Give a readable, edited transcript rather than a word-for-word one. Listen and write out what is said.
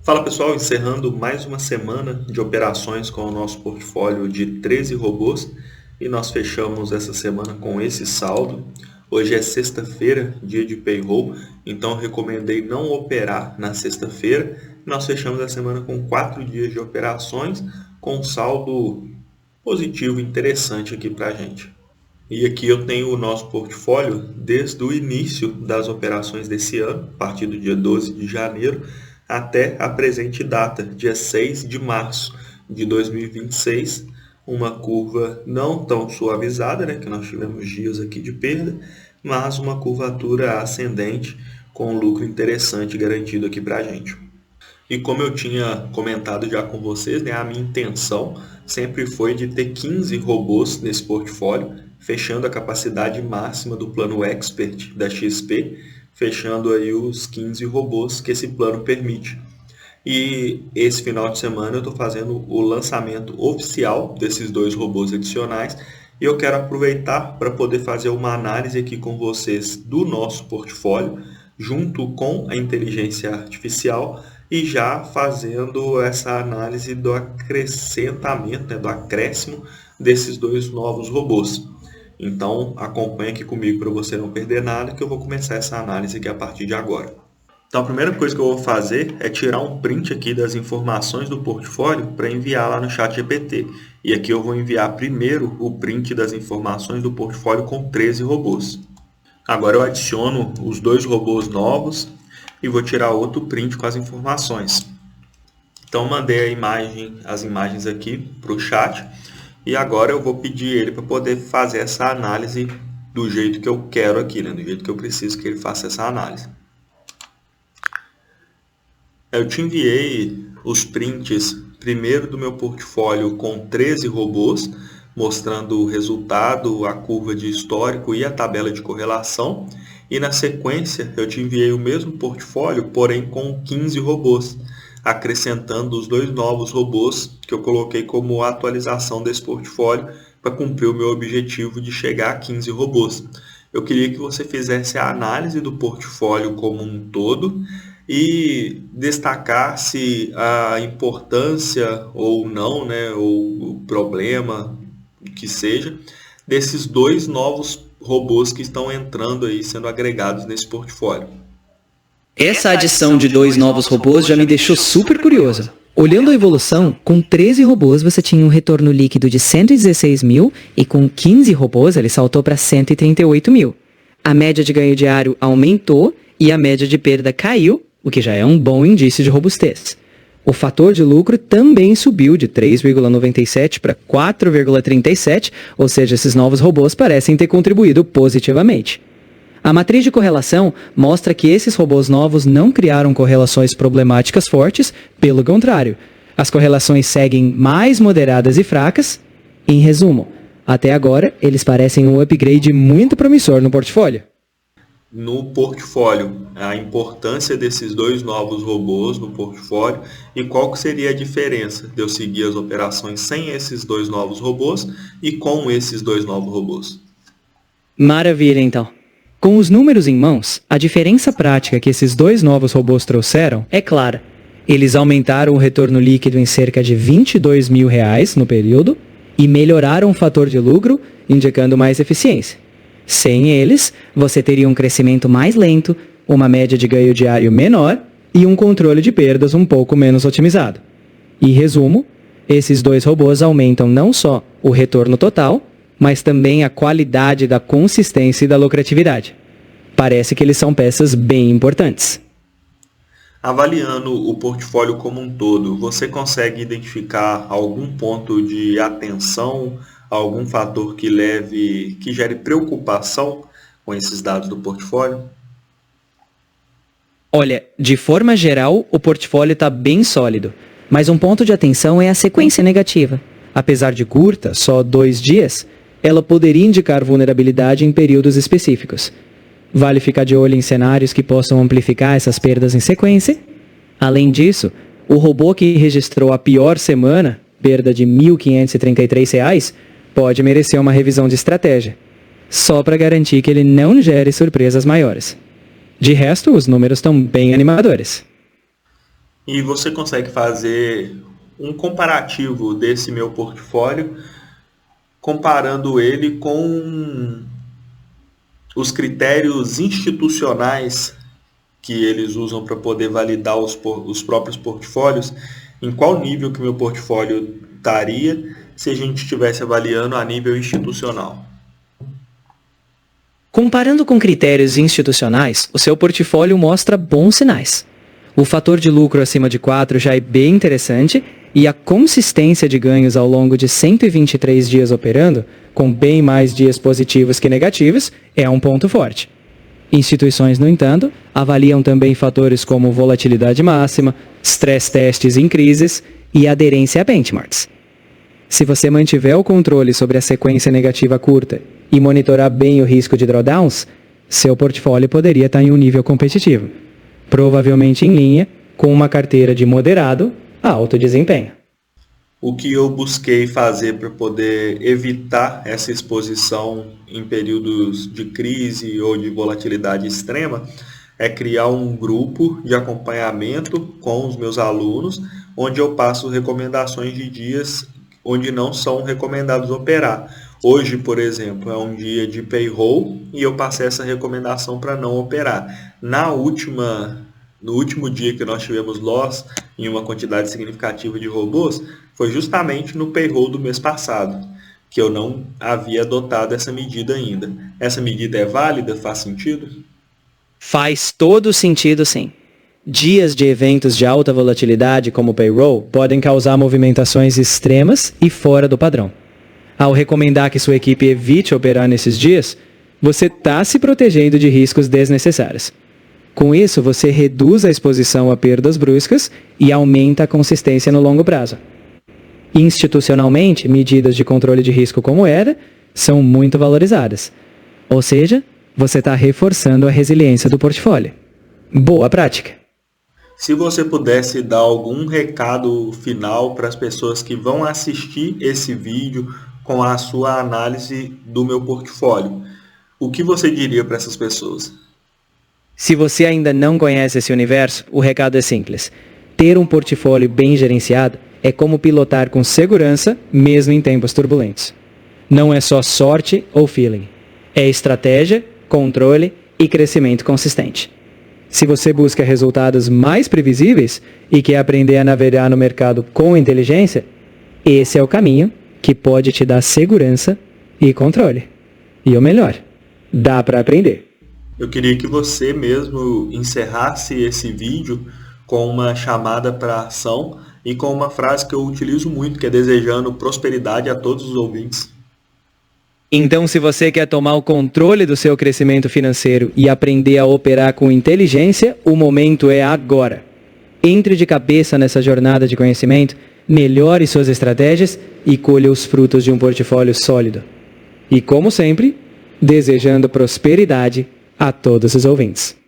Fala pessoal, encerrando mais uma semana de operações com o nosso portfólio de 13 robôs e nós fechamos essa semana com esse saldo. Hoje é sexta-feira, dia de payroll, então eu recomendei não operar na sexta-feira. Nós fechamos a semana com 4 dias de operações com um saldo positivo interessante aqui para a gente. E aqui eu tenho o nosso portfólio desde o início das operações desse ano, a partir do dia 12 de janeiro, até a presente data, dia 6 de março de 2026, uma curva não tão suavizada, né, que nós tivemos dias aqui de perda, mas uma curvatura ascendente com um lucro interessante garantido aqui para a gente. E como eu tinha comentado já com vocês, né, a minha intenção sempre foi de ter 15 robôs nesse portfólio, fechando a capacidade máxima do plano Expert da XP, fechando aí os 15 robôs que esse plano permite. E esse final de semana eu estou fazendo o lançamento oficial desses 2 robôs adicionais e eu quero aproveitar para poder fazer uma análise aqui com vocês do nosso portfólio, junto com a inteligência artificial e já fazendo essa análise do acrescentamento, né, do acréscimo desses 2 novos robôs. Então acompanhe aqui comigo para você não perder nada, que eu vou começar essa análise aqui a partir de agora. Então a primeira coisa que eu vou fazer é tirar um print aqui das informações do portfólio para enviar lá no ChatGPT. E aqui eu vou enviar primeiro o print das informações do portfólio com 13 robôs. Agora eu adiciono os 2 robôs novos e vou tirar outro print com as informações. Então mandei as imagens aqui para o chat e agora eu vou pedir ele para poder fazer essa análise do jeito que eu quero aqui, né? Do jeito que eu preciso que ele faça essa análise. Eu te enviei os prints primeiro do meu portfólio com 13 robôs, mostrando o resultado, a curva de histórico e a tabela de correlação. E na sequência eu te enviei o mesmo portfólio, porém com 15 robôs, acrescentando os 2 novos robôs que eu coloquei como atualização desse portfólio para cumprir o meu objetivo de chegar a 15 robôs. Eu queria que você fizesse a análise do portfólio como um todo e destacasse a importância ou não, né, ou o problema que seja, desses 2 novos robôs que estão entrando aí, sendo agregados nesse portfólio. Essa adição de 2 novos robôs já me deixou super curioso. Olhando a evolução, com 13 robôs você tinha um retorno líquido de 116 mil e com 15 robôs ele saltou para 138 mil. A média de ganho diário aumentou e a média de perda caiu, o que já é um bom indício de robustez. O fator de lucro também subiu de 3,97 para 4,37, ou seja, esses novos robôs parecem ter contribuído positivamente. A matriz de correlação mostra que esses robôs novos não criaram correlações problemáticas fortes, pelo contrário. As correlações seguem mais moderadas e fracas. Em resumo, até agora eles parecem um upgrade muito promissor no portfólio. No portfólio, a importância desses 2 novos robôs no portfólio e qual que seria a diferença de eu seguir as operações sem esses 2 novos robôs e com esses 2 novos robôs. Maravilha, então. Com os números em mãos, a diferença prática que esses 2 novos robôs trouxeram é clara. Eles aumentaram o retorno líquido em cerca de R$22 mil no período e melhoraram o fator de lucro, indicando mais eficiência. Sem eles, você teria um crescimento mais lento, uma média de ganho diário menor e um controle de perdas um pouco menos otimizado. Em resumo, esses 2 robôs aumentam não só o retorno total, mas também a qualidade da consistência e da lucratividade. Parece que eles são peças bem importantes. Avaliando o portfólio como um todo, você consegue identificar algum ponto de atenção, algum fator que gere preocupação com esses dados do portfólio? Olha, de forma geral, o portfólio está bem sólido, mas um ponto de atenção é a sequência negativa. Apesar de curta, só 2 dias, ela poderia indicar vulnerabilidade em períodos específicos. Vale ficar de olho em cenários que possam amplificar essas perdas em sequência. Além disso, o robô que registrou a pior semana, perda de R$ 1.533, pode merecer uma revisão de estratégia, só para garantir que ele não gere surpresas maiores. De resto, os números estão bem animadores. e você consegue fazer um comparativo desse meu portfólio, comparando ele com os critérios institucionais que eles usam para poder validar os próprios portfólios, em qual nível que meu portfólio estaria se a gente estivesse avaliando a nível institucional. Comparando com critérios institucionais, o seu portfólio mostra bons sinais. O fator de lucro acima de 4 já é bem interessante e a consistência de ganhos ao longo de 123 dias operando, com bem mais dias positivos que negativos, é um ponto forte. Instituições, no entanto, avaliam também fatores como volatilidade máxima, stress testes em crises e aderência a benchmarks. Se você mantiver o controle sobre a sequência negativa curta e monitorar bem o risco de drawdowns, seu portfólio poderia estar em um nível competitivo, provavelmente em linha com uma carteira de moderado a alto desempenho. O que eu busquei fazer para poder evitar essa exposição em períodos de crise ou de volatilidade extrema é criar um grupo de acompanhamento com os meus alunos, onde eu passo recomendações de dias onde não são recomendados operar. Hoje, por exemplo, é um dia de payroll e eu passei essa recomendação para não operar. No último dia que nós tivemos loss em uma quantidade significativa de robôs, foi justamente no payroll do mês passado, que eu não havia adotado essa medida ainda. Essa medida é válida? Faz sentido? Faz todo sentido, sim. Dias de eventos de alta volatilidade, como o payroll, podem causar movimentações extremas e fora do padrão. Ao recomendar que sua equipe evite operar nesses dias, você está se protegendo de riscos desnecessários. Com isso, você reduz a exposição a perdas bruscas e aumenta a consistência no longo prazo. Institucionalmente, medidas de controle de risco como ERA são muito valorizadas. Ou seja, você está reforçando a resiliência do portfólio. Boa prática! Se você pudesse dar algum recado final para as pessoas que vão assistir esse vídeo com a sua análise do meu portfólio, o que você diria para essas pessoas? Se você ainda não conhece esse universo, o recado é simples. Ter um portfólio bem gerenciado é como pilotar com segurança, mesmo em tempos turbulentos. Não é só sorte ou feeling. É estratégia, controle e crescimento consistente. Se você busca resultados mais previsíveis e quer aprender a navegar no mercado com inteligência, esse é o caminho que pode te dar segurança e controle. E o melhor, dá para aprender. Eu queria que você mesmo encerrasse esse vídeo com uma chamada para ação e com uma frase que eu utilizo muito, que é desejando prosperidade a todos os ouvintes. Então, se você quer tomar o controle do seu crescimento financeiro e aprender a operar com inteligência, o momento é agora. Entre de cabeça nessa jornada de conhecimento, melhore suas estratégias e colha os frutos de um portfólio sólido. E como sempre, desejando prosperidade a todos os ouvintes.